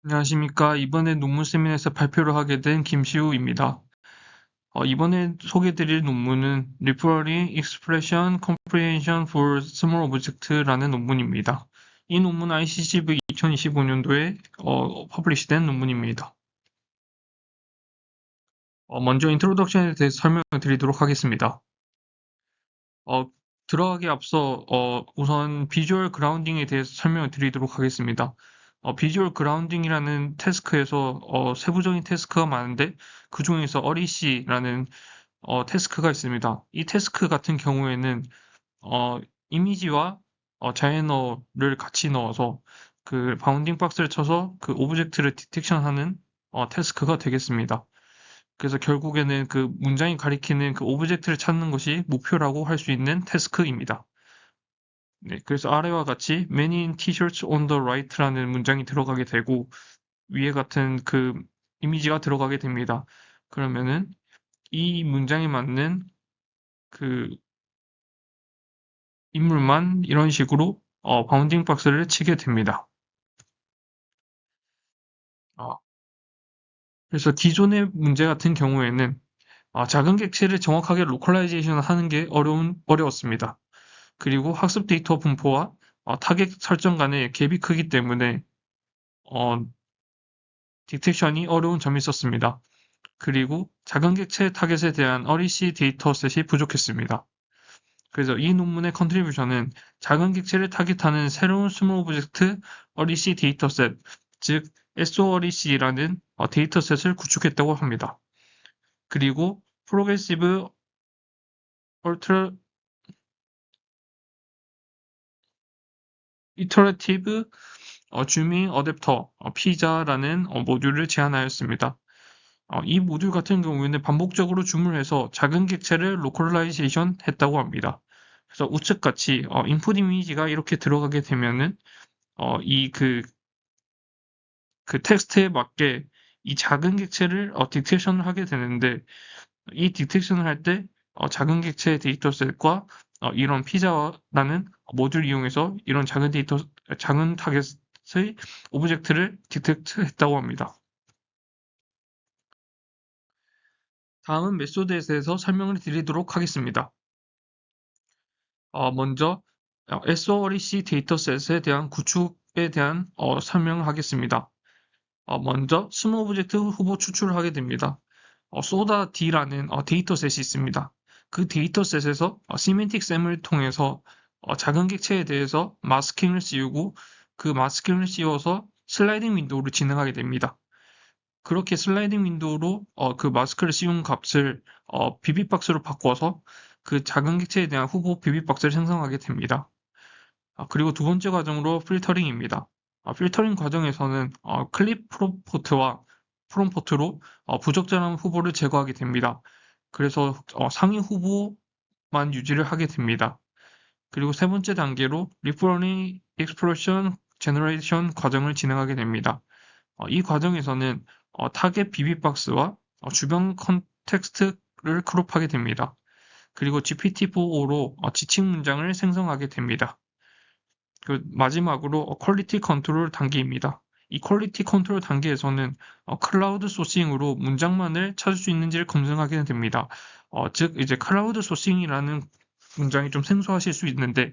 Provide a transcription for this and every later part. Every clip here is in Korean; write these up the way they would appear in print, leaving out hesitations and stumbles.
안녕하십니까. 이번에 논문 세미나에서 발표를 하게 된 김시우입니다. 이번에 소개드릴 논문은 Referring Expression Comprehension for Small Object라는 논문입니다. 이 논문은 ICCV 2025년도에 퍼블리시된 논문입니다. 먼저 인트로덕션에 대해서 설명을 드리도록 하겠습니다. 어, 들어가기 앞서 우선 비주얼 그라운딩에 대해서 설명을 드리도록 하겠습니다. 비주얼 그라운딩이라는 태스크에서 세부적인 태스크가 많은데 그 중에서 어리시라는 태스크가 있습니다. 이 태스크 같은 경우에는 어, 이미지와 자이너를 같이 넣어서 그 바운딩 박스를 쳐서 그 오브젝트를 디텍션하는 태스크가 되겠습니다. 그래서 결국에는 그 문장이 가리키는 그 오브젝트를 찾는 것이 목표라고 할 수 있는 태스크입니다. 네, 그래서 아래와 같이 Many in T-shirts on the right라는 문장이 들어가게 되고 위에 같은 그 이미지가 들어가게 됩니다. 그러면은 이 문장에 맞는 그 인물만 이런 식으로 바운딩 박스를 치게 됩니다. 어, 그래서 기존의 문제 같은 경우에는 작은 객체를 정확하게 로컬라이제이션 하는 게 어려웠습니다. 그리고 학습 데이터 분포와 타겟 설정 간의 갭이 크기 때문에 어, 디텍션이 어려운 점이 있었습니다. 그리고 작은 객체 타겟에 대한 어리시 데이터셋이 부족했습니다. 그래서 이 논문의 컨트리뷰션은 작은 객체를 타깃하는 새로운 스몰 오브젝트 어리시 데이터셋, 즉 SOREC라는 데이터셋을 구축했다고 합니다. 그리고 프로그레시브 얼터 이터레티브 주밍 어댑터 피자라는 모듈을 제안하였습니다. 이 모듈 같은 경우에는 반복적으로 주문해서 작은 객체를 로컬라이제이션 했다고 합니다. 그래서 우측같이 인풋 이미지가 이렇게 들어가게 되면은 그 텍스트에 맞게 이 작은 객체를 디텍션을 하게 되는데 이 디텍션을 할 때 작은 객체 데이터셋과 이런 피자라는 모듈 이용해서 이런 작은 타겟의 오브젝트를 디텍트했다고 합니다. 다음은 메소드에 대해서 설명을 드리도록 하겠습니다. 먼저 SOREC 데이터셋에 대한 구축에 대한 설명을 하겠습니다. 먼저 스몰 오브젝트 후보 추출을 하게 됩니다. 소다D라는 데이터셋이 있습니다. 그 데이터셋에서 시멘틱 셈을 통해서 작은 객체에 대해서 마스킹을 씌우고 그 마스킹을 씌워서 슬라이딩 윈도우를 진행하게 됩니다. 그렇게 슬라이딩 윈도우로 그 마스크를 씌운 값을 비비박스로 바꿔서 그 작은 객체에 대한 후보 비비박스를 생성하게 됩니다. 그리고 두 번째 과정으로 필터링입니다. 필터링 과정에서는 클립 프롬포트와 프롬포트로 부적절한 후보를 제거하게 됩니다. 그래서 상위 후보만 유지를 하게 됩니다. 그리고 세 번째 단계로 리프러닝 익스플로션 제너레이션 과정을 진행하게 됩니다. 이 과정에서는 타겟 비비박스와 주변 컨텍스트를 크롭하게 됩니다. 그리고 GPT-4로 지칭 문장을 생성하게 됩니다. 그 마지막으로 퀄리티 컨트롤 단계입니다. 이 퀄리티 컨트롤 단계에서는 클라우드 소싱으로 문장만을 찾을 수 있는지를 검증하게 됩니다. 즉 이제 클라우드 소싱이라는 문장이 좀 생소하실 수 있는데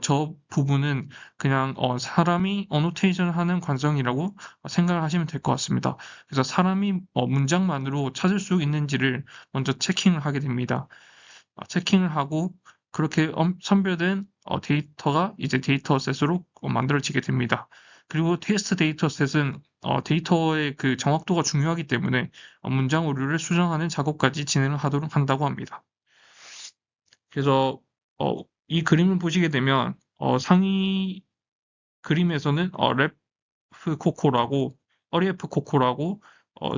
저 부분은 그냥 사람이 어노테이션 하는 과정이라고 생각을 하시면 될 것 같습니다. 그래서 사람이 문장만으로 찾을 수 있는지를 먼저 체킹을 하게 됩니다. 체킹을 하고 그렇게 선별된 데이터가 이제 데이터셋으로 만들어지게 됩니다. 그리고 테스트 데이터셋은 데이터의 그 정확도가 중요하기 때문에 문장 오류를 수정하는 작업까지 진행을 하도록 한다고 합니다. 그래서 이 그림을 보시게 되면 상위 그림에서는 랩프 코코라고 어리에프 코코라고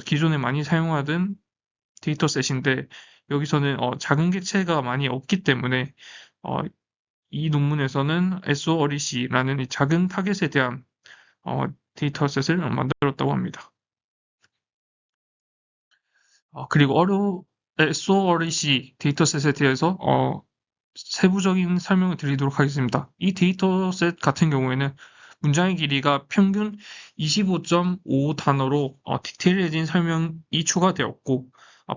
기존에 많이 사용하던 데이터셋인데 여기서는 작은 객체가 많이 없기 때문에 어, 이 논문에서는 SOREC라는 이 작은 타겟에 대한 데이터셋을 만들었다고 합니다. 그리고 SOREC 데이터셋에 대해서 세부적인 설명을 드리도록 하겠습니다. 이 데이터셋 같은 경우에는 문장의 길이가 평균 25.5 단어로 디테일해진 설명이 추가되었고,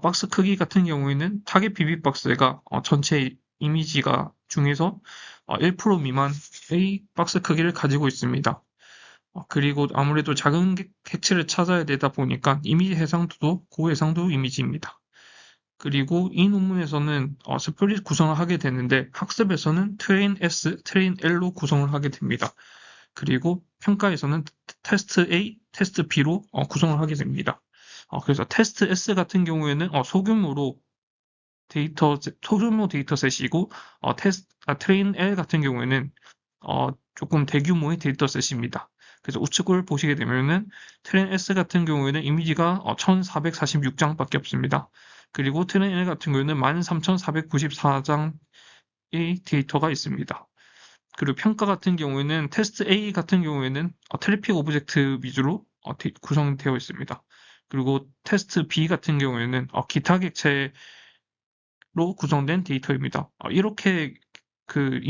박스 크기 같은 경우에는 타겟 PB 박스가 전체 이미지가 중에서 1% 미만의 박스 크기를 가지고 있습니다. 그리고 아무래도 작은 객체를 찾아야 되다 보니까 이미지 해상도도 고해상도 이미지입니다. 그리고 이 논문에서는 스플릿 구성을 하게 되는데 학습에서는 트레인 S, 트레인 L로 구성을 하게 됩니다. 그리고 평가에서는 테스트 A, 테스트 B로 구성을 하게 됩니다. 그래서 테스트 S 같은 경우에는 소규모 데이터셋이고 트레인 L 같은 경우에는 조금 대규모의 데이터셋입니다. 그래서 우측을 보시게 되면은 트레인 S 같은 경우에는 이미지가 1446장밖에 없습니다. 그리고 트레인 L 같은 경우에는 13494장의 데이터가 있습니다. 그리고 평가 같은 경우에는 테스트 A 같은 경우에는 트래픽 오브젝트 위주로 구성되어 있습니다. 그리고 테스트 B 같은 경우에는 기타 객체로 구성된 데이터입니다. 이렇게 그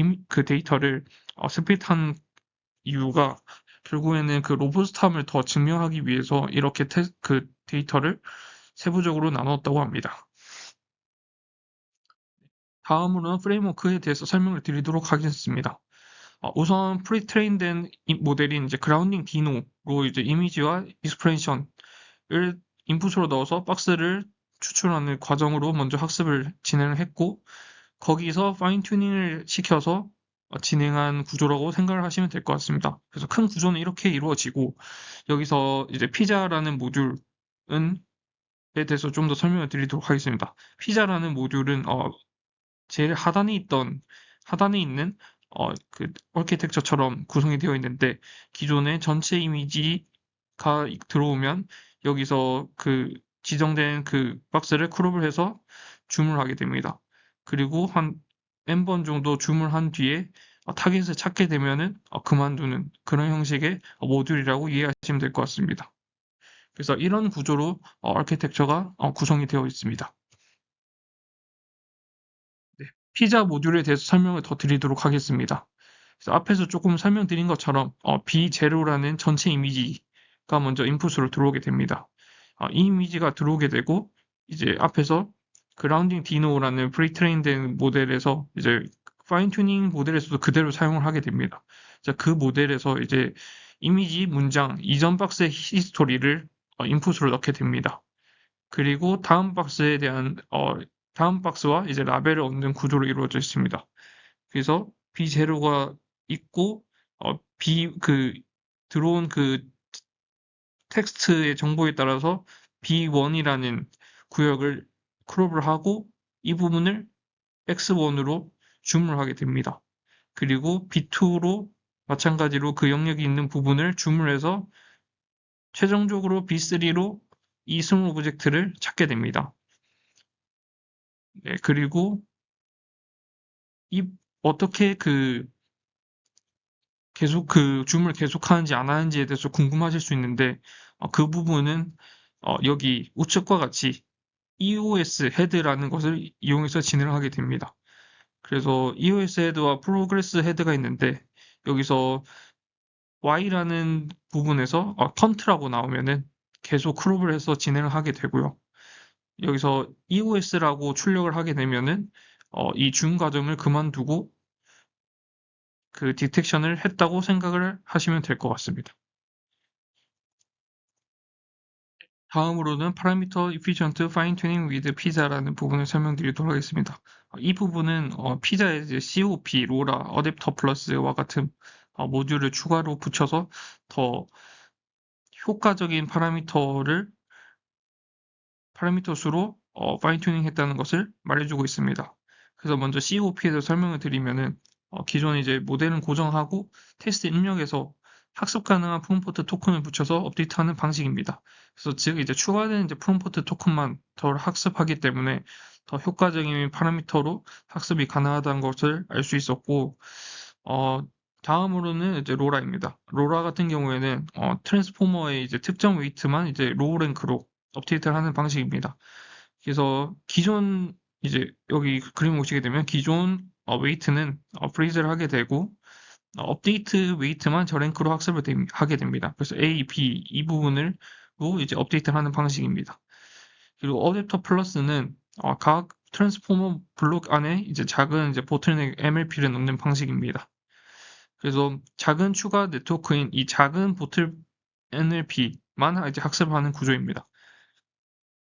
데이터를 스플릿한 이유가 결국에는 그 로부스트함을 더 증명하기 위해서 이렇게 그 데이터를 세부적으로 나눴다고 합니다. 다음으로는 프레임워크에 대해서 설명을 드리도록 하겠습니다. 우선 프리트레인된 모델인 이제 그라운딩 디노로 이제 이미지와 익스프레션을 인풋으로 넣어서 박스를 추출하는 과정으로 먼저 학습을 진행을 했고, 거기서 파인 튜닝을 시켜서 진행한 구조라고 생각을 하시면 될 것 같습니다. 그래서 큰 구조는 이렇게 이루어지고, 여기서 이제 피자라는 모듈은 에 대해서 좀 더 설명을 드리도록 하겠습니다. 피자라는 모듈은 제일 하단에 있는 그 아키텍처처럼 구성이 되어 있는데, 기존의 전체 이미지가 들어오면 여기서 그 지정된 그 박스를 크롭을 해서 줌을 하게 됩니다. 그리고 한 n번 정도 줌을 한 뒤에 타겟을 찾게 되면은 그만두는 그런 형식의 모듈이라고 이해하시면 될 것 같습니다. 그래서 이런 구조로 아키텍처가 구성이 되어 있습니다. 네, 피자 모듈에 대해서 설명을 더 드리도록 하겠습니다. 그래서 앞에서 조금 설명드린 것처럼 B0라는 전체 이미지가 먼저 인풋으로 들어오게 됩니다. 이 이미지가 들어오게 되고 이제 앞에서 그라운딩 디노라는 프리트레인된 모델에서 이제 파인 튜닝 모델에서도 그대로 사용을 하게 됩니다. 그 모델에서 이제 이미지 문장 이전 박스의 히스토리를 인풋으로 넣게 됩니다. 그리고 다음 박스와 이제 라벨을 얻는 구조로 이루어져 있습니다. 그래서 B0가 있고 들어온 그 텍스트의 정보에 따라서 B1이라는 구역을 크롭을 하고 이 부분을 X1으로 줌을 하게 됩니다. 그리고 B2로 마찬가지로 그 영역이 있는 부분을 줌을 해서 최종적으로 B3로 이 스몰 오브젝트를 찾게 됩니다. 네, 그리고 어떻게 계속 그 줌을 계속하는지 안 하는지에 대해서 궁금하실 수 있는데, 그 부분은 여기 우측과 같이 EOS 헤드라는 것을 이용해서 진행을 하게 됩니다. 그래서 EOS 헤드와 프로그레스 헤드가 있는데, 여기서 Y라는 부분에서 펀트라고 나오면은 계속 크롭을 해서 진행을 하게 되고요. 여기서 EOS라고 출력을 하게 되면은 이 줌 과정을 그만두고 그 디텍션을 했다고 생각을 하시면 될 것 같습니다. 다음으로는 파라미터 Efficient Fine Tuning with Pizza라는 부분을 설명드리도록 하겠습니다. 이 부분은 피자의 이제 COP, 로라, 어댑터 플러스와 같은 모듈을 추가로 붙여서 더 효과적인 파라미터 수로 파인 튜닝 했다는 것을 말해주고 있습니다. 그래서 먼저 COP에 대해서 설명을 드리면은 기존 이제 모델은 고정하고 테스트 입력에서 학습 가능한 프롬프트 토큰을 붙여서 업데이트하는 방식입니다. 그래서 즉 이제 추가된 이제 프롬프트 토큰만 더 학습하기 때문에 더 효과적인 파라미터로 학습이 가능하다는 것을 알 수 있었고, 다음으로는 이제 로라입니다. 로라 같은 경우에는 트랜스포머의 이제 특정 웨이트만 이제 로우 랭크로 업데이트를 하는 방식입니다. 그래서 기존 이제 여기 그림 보시게 되면 기존 웨이트는 프리즈를 하게 되고 업데이트 웨이트만 저 랭크로 학습을 하게 됩니다. 그래서 A, B 이 부분을 이제 업데이트를 하는 방식입니다. 그리고 어댑터 플러스는 각 트랜스포머 블록 안에 이제 작은 이제 보틀넥 MLP를 넣는 방식입니다. 그래서 작은 추가 네트워크인 이 작은 보틀 NLP만 이제 학습하는 구조입니다.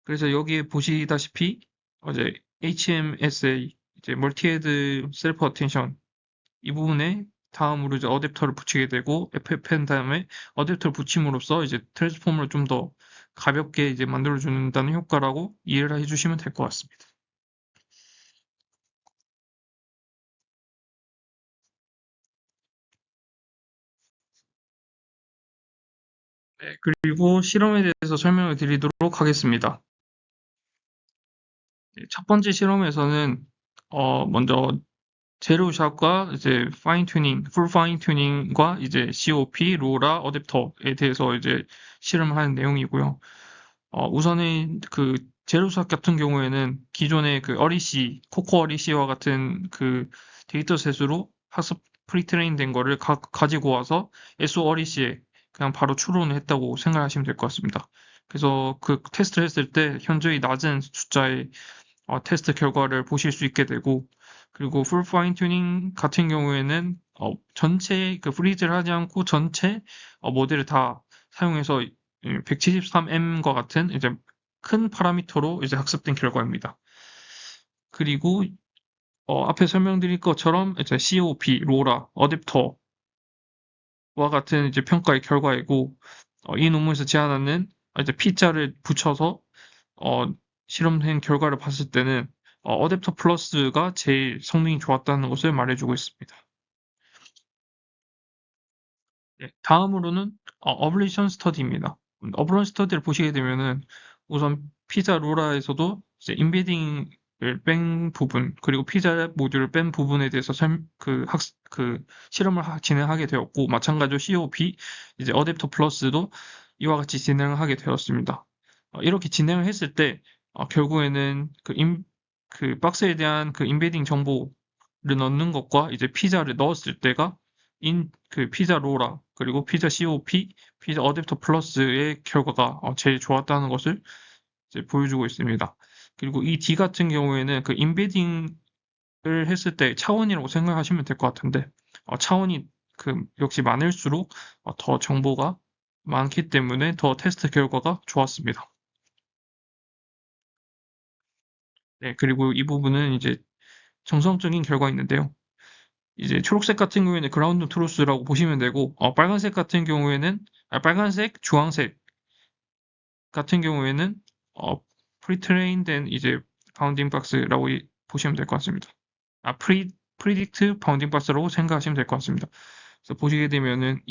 그래서 여기에 보시다시피 이제 HMSA 이제 멀티헤드 셀프 어텐션 이 부분에 다음으로 이제 어댑터를 붙이게 되고 FFN 다음에 어댑터를 붙임으로써 이제 트랜스포머를 좀 더 가볍게 이제 만들어 준다는 효과라고 이해를 해주시면 될 것 같습니다. 네, 그리고 실험에 대해서 설명을 드리도록 하겠습니다. 네, 첫 번째 실험에서는 먼저 제로샷과 이제 파인 튜닝, 풀 파인 튜닝과 이제 COP, 로라, 어댑터에 대해서 이제 실험을 하는 내용이고요. 우선은 그 제로샷 같은 경우에는 기존의 그 어리시, 코코 어리시와 같은 그 데이터셋으로 학습 프리트레인 된 거를 가지고 와서 SO 어리시에 그냥 바로 추론을 했다고 생각하시면 될 것 같습니다. 그래서 그 테스트를 했을 때 현저히 낮은 숫자의 테스트 결과를 보실 수 있게 되고, 그리고 풀 파인 튜닝 같은 경우에는 전체 그 프리즈를 하지 않고 전체 모델을 다 사용해서 173M과 같은 이제 큰 파라미터로 이제 학습된 결과입니다. 그리고 앞에 설명드린 것처럼 이제 COP, 로라, 어댑터와 같은 이제 평가의 결과이고, 이 논문에서 제안하는 이제 P자를 붙여서 어, 실험된 결과를 봤을 때는 어댑터 플러스가 제일 성능이 좋았다는 것을 말해주고 있습니다. 네, 다음으로는 어블레이션 스터디입니다. 어블레이션 스터디를 보시게 되면은 우선 피자 로라에서도 이제 인베딩을 뺀 부분 그리고 피자 모듈을 뺀 부분에 대해서 그 실험을 진행하게 되었고, 마찬가지로 COP 이제 어댑터 플러스도 이와 같이 진행을 하게 되었습니다. 이렇게 진행을 했을 때 결국에는 그 박스에 대한 그 인베딩 정보를 넣는 것과 이제 피자를 넣었을 때가 그 피자 로라 그리고 피자 COP, 피자 어댑터 플러스의 결과가 제일 좋았다는 것을 이제 보여주고 있습니다. 그리고 이 D 같은 경우에는 그 인베딩을 했을 때 차원이라고 생각하시면 될 것 같은데, 차원이 그 역시 많을수록 더 정보가 많기 때문에 더 테스트 결과가 좋았습니다. 네, 그리고 이 부분은 이제 정성적인 결과인데요. 이제 초록색 같은 경우에는 그라운드 트루스라고 보시면 되고, 빨간색 같은 경우에는, 빨간색, 주황색 같은 경우에는, 프리트레인된 이제 바운딩 박스라고 보시면 될 것 같습니다. 프리딕트 바운딩 박스라고 생각하시면 될 것 같습니다. 그래서 보시게 되면은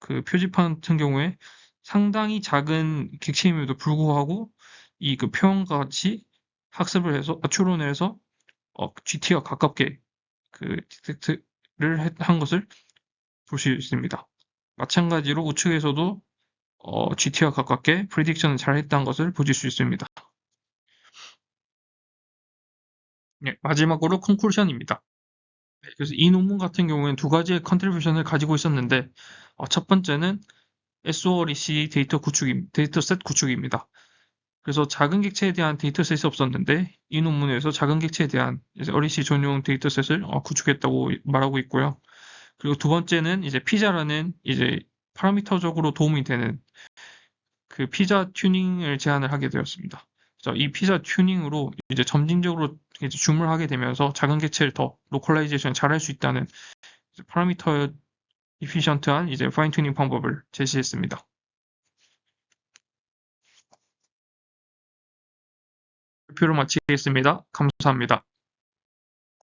그 표지판 같은 경우에 상당히 작은 객체임에도 불구하고 이 그 표현과 같이 학습을 해서, 추론을 해서, GT와 가깝게 그 디텍트를 한 것을 볼 수 있습니다. 마찬가지로 우측에서도 GT와 가깝게 프리딕션을 잘 했다는 것을 보실 수 있습니다. 네, 마지막으로 컨클루션입니다. 네, 그래서 이 논문 같은 경우에는 두 가지의 컨트리뷰션을 가지고 있었는데, 첫 번째는 SOREC 데이터셋 구축입니다. 그래서 작은 객체에 대한 데이터셋이 없었는데, 이 논문에서 작은 객체에 대한 REC 전용 데이터셋을 구축했다고 말하고 있고요. 그리고 두 번째는 이제 피자라는 이제 파라미터적으로 도움이 되는 그 피자 튜닝을 제안을 하게 되었습니다. 그래서 이 피자 튜닝으로 이제 점진적으로 이제 줌을 하게 되면서 작은 객체를 더 로컬라이제이션 잘 할 수 있다는 파라미터 이피션트한 이제 파인 튜닝 방법을 제시했습니다. 발표를 마치겠습니다. 감사합니다.